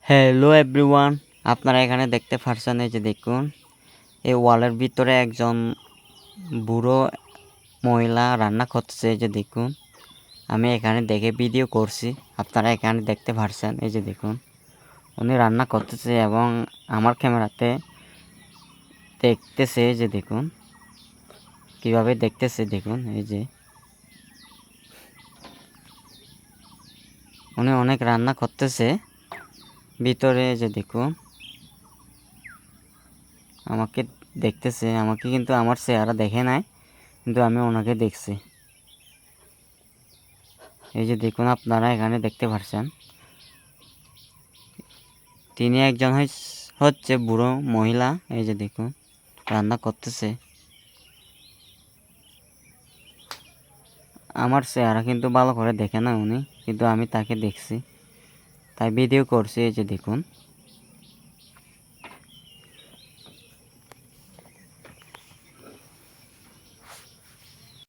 Hello everyone, আপনারা এখানে দেখতে পারছেন, এই যে দেখুন, এই ওয়ালের ভিতরে একজন বুড়ো মহিলা রান্না করতেছে। এই যে দেখুন, আমি এখানে দেখে ভিডিও করছি, আপনারা এখানে দেখতে পারছেন। এই যে দেখুন, উনি রান্না করতেছে এবং আমার ক্যামেরাতে দেখতেছে। এই যে দেখুন কিভাবে দেখতেছে, দেখুন। এই যে উনি অনেক রান্না করতেছে ভিতরে। এই যে দেখুন, আমাকে দেখতেছে, আমাকে কিন্তু আমার চেহারা দেখে নাই, কিন্তু আমি ওনাকে দেখছি। এই যে দেখুন, আপনারা এখানে দেখতে পাচ্ছেন, তিনি একজন হচ্ছে বুড়ো মহিলা। এই যে দেখুন, রান্না করতেছে। আমার চেহারা কিন্তু ভালো করে দেখে না উনি, কিন্তু আমি তাকে দেখছি, তাই ভিডিও করছি। এই যে দেখুন।